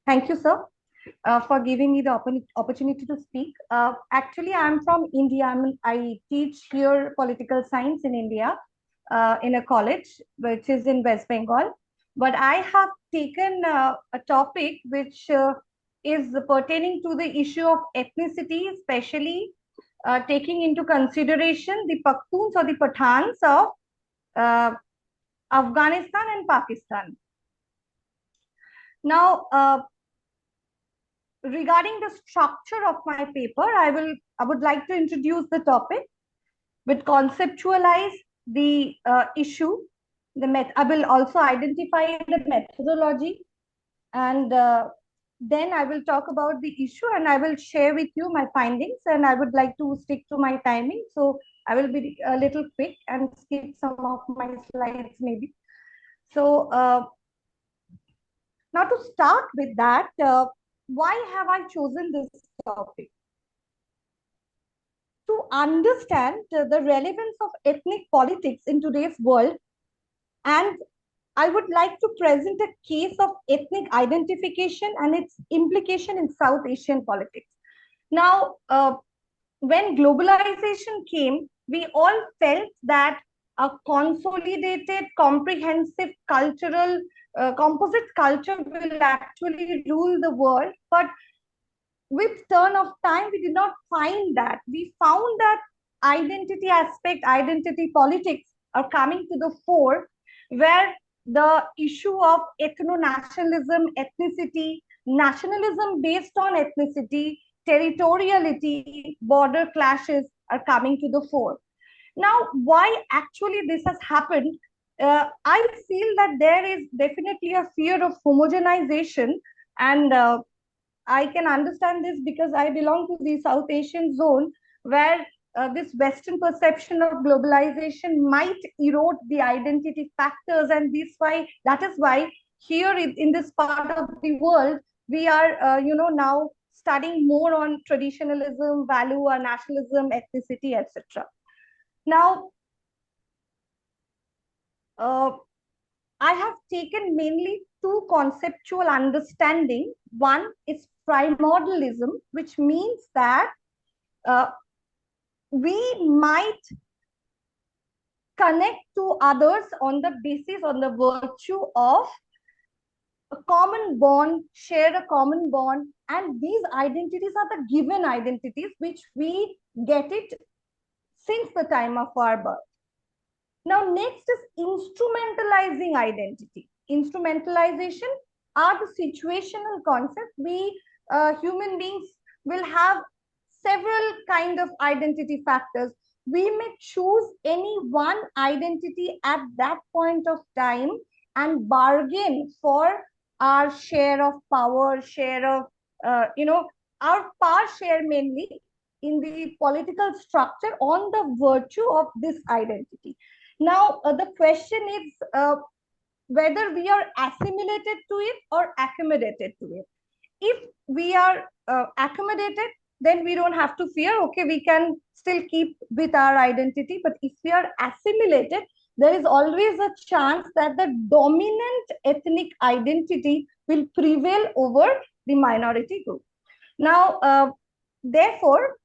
Thank you, sir, for giving me the opportunity to speak. Actually, I'm from India. I teach here political science in India in a college, which is in West Bengal. But I have taken a topic which is pertaining to the issue of ethnicity, especially taking into consideration the Pakhtuns or the Pathans of uh, Afghanistan and Pakistan. Now, regarding the structure of my paper, I would like to introduce the topic, but conceptualize the issue. I will also identify the methodology, and then I will talk about the issue, and I will share with you my findings. And I would like to stick to my timing, so I will be a little quick and skip some of my slides maybe. So now to start with that. Why have I chosen this topic? To understand the relevance of ethnic politics in today's world, and I would like to present a case of ethnic identification and its implication in South Asian politics. Now, when globalization came, we all felt that a consolidated, comprehensive cultural, composite culture will actually rule the world. But with turn of time, we did not find that. We found that identity aspect, identity politics are coming to the fore, where the issue of ethno-nationalism, ethnicity, nationalism based on ethnicity, territoriality, border clashes are coming to the fore. Now, why actually this has happened? I feel that there is definitely a fear of homogenization, and I can understand this because I belong to the South Asian zone, where this Western perception of globalization might erode the identity factors, and that is why here in this part of the world we are, now studying more on traditionalism, value, or nationalism, ethnicity, etc. Now, I have taken mainly two conceptual understanding. One is primordialism, which means that uh, we might connect to others on the basis, on the virtue of a common bond, share a common bond, and these identities are the given identities which we get it since the time of our birth. Now, next is instrumentalizing identity. Instrumentalization are the situational concepts. We human beings will have several kind of identity factors. We may choose any one identity at that point of time and bargain for our share of power, share of, our power share mainly in the political structure on the virtue of this identity. Now, the question is whether we are assimilated to it or accommodated to it. If we are accommodated, then we don't have to fear. Okay, we can still keep with our identity. But if we are assimilated, there is always a chance that the dominant ethnic identity will prevail over the minority group. Now, therefore,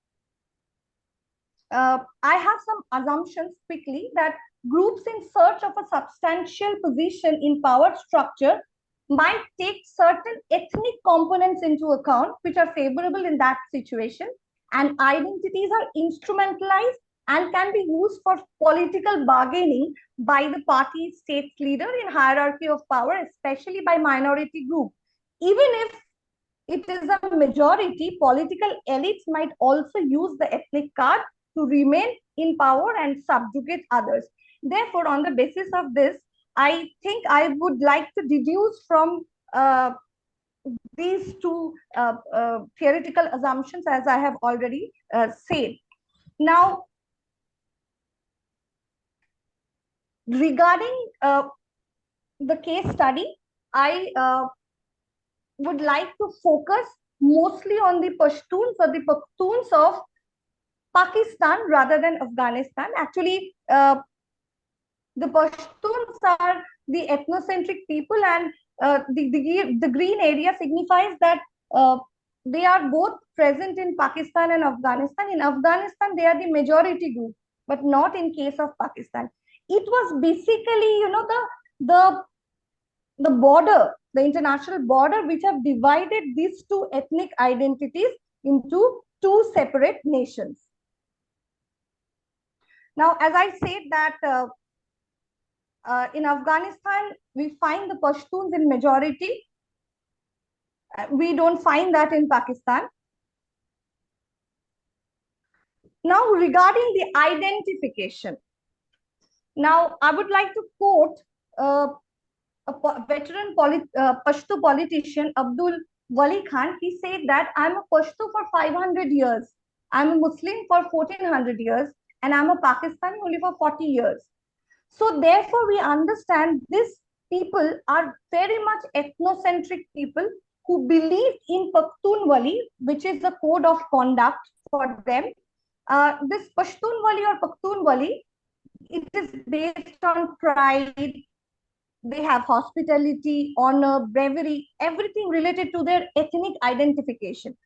I have some assumptions quickly that groups in search of a substantial position in power structure might take certain ethnic components into account, which are favorable in that situation, and identities are instrumentalized and can be used for political bargaining by the party state leader in hierarchy of power, especially by minority group. Even if it is a majority, political elites might also use the ethnic card to remain in power and subjugate others. Therefore, on the basis of this, I think I would like to deduce from these two theoretical assumptions, as I have already said. Now, regarding the case study, I would like to focus mostly on the Pashtuns or the Pakhtuns of Pakistan rather than Afghanistan. Actually, the Pashtuns are the ethnocentric people, and the green area signifies that they are both present in Pakistan and Afghanistan. In Afghanistan, they are the majority group, but not in case of Pakistan. It was basically, the the border, the international border, which have divided these two ethnic identities into two separate nations. Now, as I said that in Afghanistan, we find the Pashtuns in majority. We don't find that in Pakistan. Now, regarding the identification, now I would like to quote a veteran Pashto politician, Abdul Wali Khan. He said that I'm a Pashto for 500 years, I'm a Muslim for 1400 years, and I'm a Pakistani only for 40 years. So therefore, we understand these people are very much ethnocentric people who believe in Pakhtunwali, which is the code of conduct for them. This Pashtunwali or Pakhtunwali, it is based on pride. They have hospitality, honor, bravery, everything related to their ethnic identification.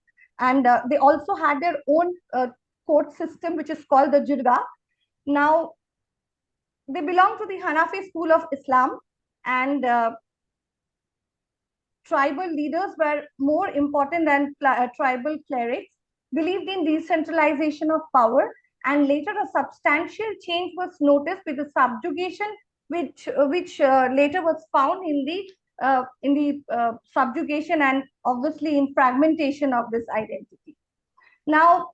And they also had their own court system, which is called the Jirga. Now, they belong to the Hanafi school of Islam, and tribal leaders were more important than tribal clerics, believed in decentralization of power, and later a substantial change was noticed with the subjugation, which later was found in the subjugation and obviously in fragmentation of this identity. Now,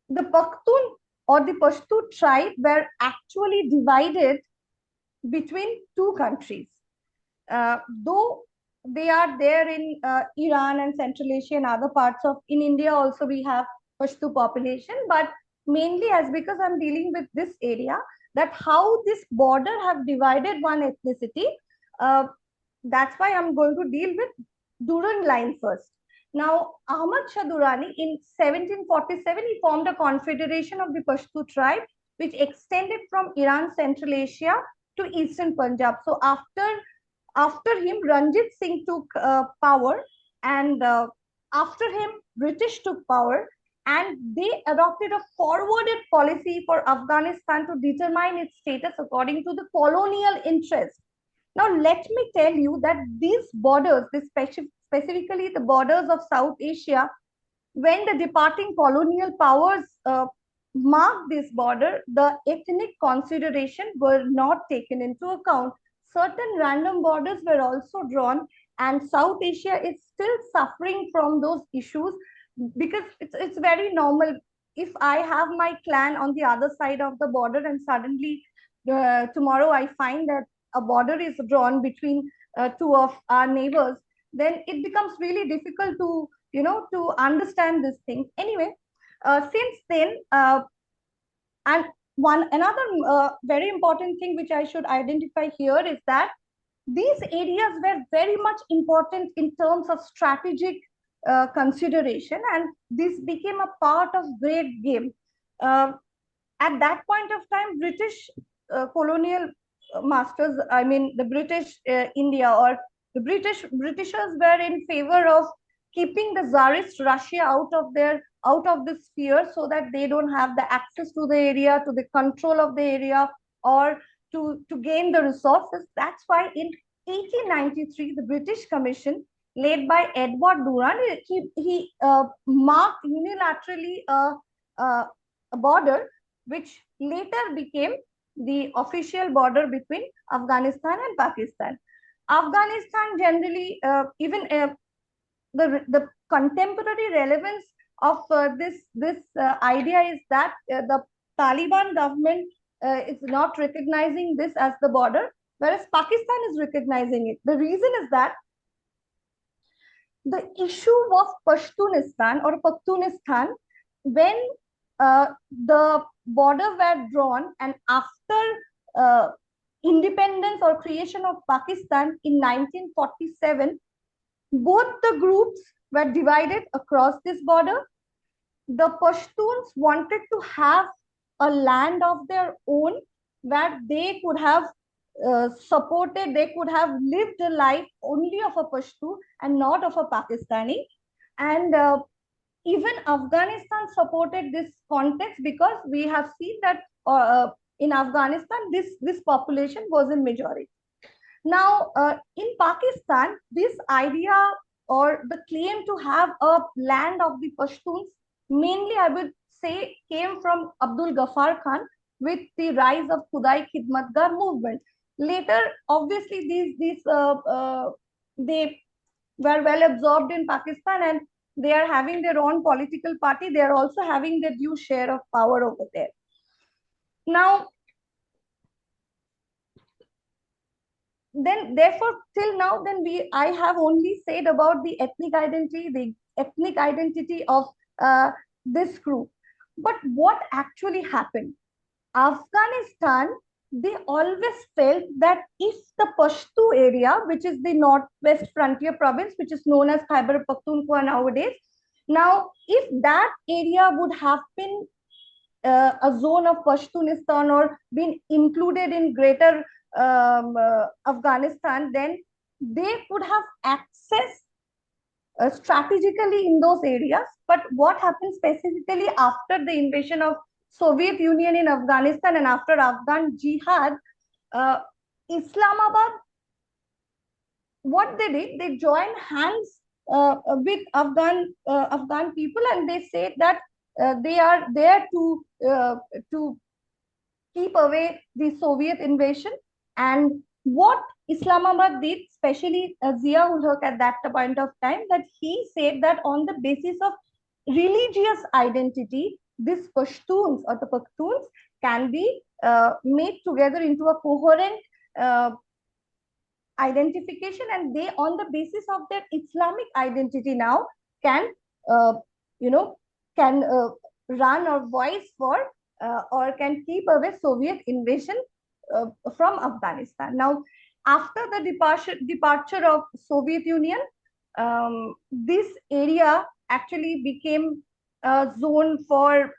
the Pakhtun or the Pashto tribe were actually divided between two countries. Though they are there in Iran and Central Asia and other parts of, in India also we have Pashto population, but mainly as because I'm dealing with this area, that how this border have divided one ethnicity, that's why I'm going to deal with Durand line first. Now, Ahmad Shah Durrani in 1747, he formed a confederation of the Pashto tribe, which extended from Iran, Central Asia to Eastern Punjab. So after him, Ranjit Singh took power, and after him, British took power, and they adopted a forwarded policy for Afghanistan to determine its status according to the colonial interest. Now, let me tell you that these borders, specifically the borders of South Asia, when the departing colonial powers marked this border, the ethnic consideration were not taken into account. Certain random borders were also drawn, and South Asia is still suffering from those issues, because it's very normal. If I have my clan on the other side of the border and suddenly tomorrow I find that a border is drawn between two of our neighbors, then it becomes really difficult to to understand this thing. Anyway, since then, and another very important thing which I should identify here is that these areas were very much important in terms of strategic consideration, and this became a part of great game. At that point of time, British colonial masters, I mean the British India, or the Britishers were in favor of keeping the Tsarist Russia out of the sphere, so that they don't have the access to the area, to the control of the area, or to gain the resources. That's why in 1893, the British Commission, led by Edward Durand, he marked unilaterally a border, which later became the official border between Afghanistan and Pakistan. Afghanistan generally, even the contemporary relevance of this idea is that the Taliban government is not recognizing this as the border, whereas Pakistan is recognizing it. The reason is that the issue of Pashtunistan or Pakhtunistan, when the border were drawn, and after independence or creation of Pakistan in 1947, both the groups were divided across this border. The Pashtuns wanted to have a land of their own, where they could have supported, they could have lived a life only of a Pashto and not of a Pakistani. And even Afghanistan supported this context, because we have seen that in Afghanistan, this population was in majority. Now, in Pakistan, this idea or the claim to have a land of the Pashtuns, mainly I would say, came from Abdul Ghaffar Khan with the rise of Khudai Khidmatgar movement. Later, obviously, they were well absorbed in Pakistan, and they are having their own political party. They are also having their due share of power over there. Now, then therefore till now, then I have only said about the ethnic identity of this group. But what actually happened? Afghanistan, they always felt that if the Pashto area, which is the northwest frontier province, which is known as Khyber Pakhtunkhwa nowadays, now if that area would have been a zone of Pashtunistan or been included in greater Afghanistan, then they could have access strategically in those areas. But what happened specifically after the invasion of Soviet Union in Afghanistan and after Afghan jihad, Islamabad, what they did, they joined hands with Afghan people, and they said that they are there to keep away the Soviet invasion. And what Islamabad did, especially Zia ul Haq at that point of time, that he said that on the basis of religious identity, these Pashtuns or the Pakhtuns can be made together into a coherent identification, and they, on the basis of their Islamic identity, now can, you know, can run or voice for or can keep away Soviet invasion from Afghanistan. Now, after the departure of Soviet Union, this area actually became a zone for,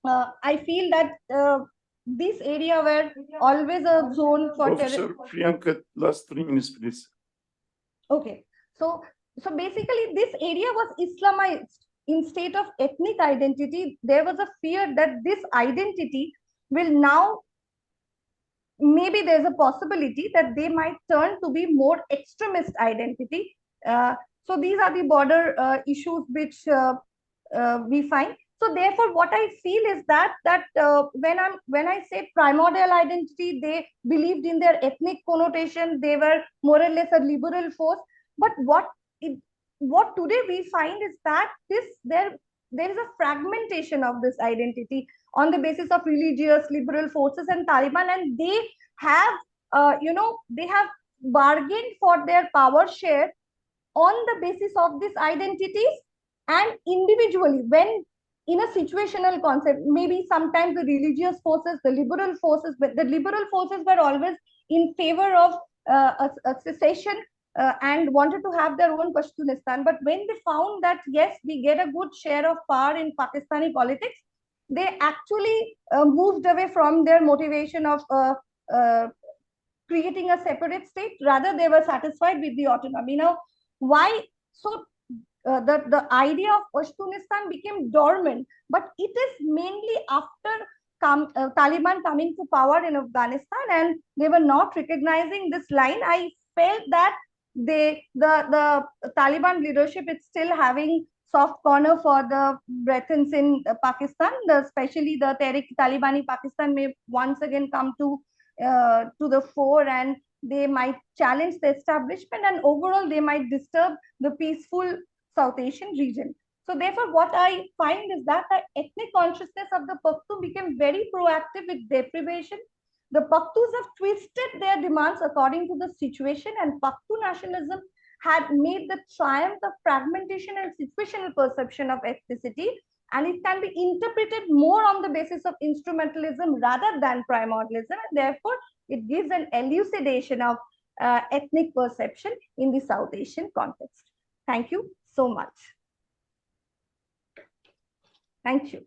I feel that this area were always a zone for Professor Priyanka, last 3 minutes, please. Okay. So basically, this area was Islamized. In state of ethnic identity, there was a fear that this identity will now, maybe there's a possibility that they might turn to be more extremist identity. So these are the border issues which we find. So therefore, what I feel is that when I say primordial identity, they believed in their ethnic connotation. They were more or less a liberal force. But what today we find is that there is a fragmentation of this identity on the basis of religious liberal forces and Taliban, and they have they have bargained for their power share on the basis of these identities. And individually, when in a situational concept, maybe sometimes the religious forces, the liberal forces, but the liberal forces were always in favor of a secession and wanted to have their own Pashtunistan. But when they found that, yes, we get a good share of power in Pakistani politics, they actually moved away from their motivation of creating a separate state. Rather, they were satisfied with the autonomy. Now, why? So the idea of Pashtunistan became dormant, but it is mainly after Taliban coming to power in Afghanistan, and they were not recognizing this line. I felt that the Taliban leadership is still having soft corner for the Brethans in Pakistan, especially the Tehrik-e-Talibani Pakistan may once again come to the fore, and they might challenge the establishment, and overall they might disturb the peaceful South Asian region. So therefore, what I find is that the ethnic consciousness of the Pakhtu became very proactive with deprivation. The Pakhtus have twisted their demands according to the situation, and Pakhtu nationalism had made the triumph of fragmentation and situational perception of ethnicity, and it can be interpreted more on the basis of instrumentalism rather than primordialism, and therefore it gives an elucidation of ethnic perception in the South Asian context. Thank you so much. Thank you.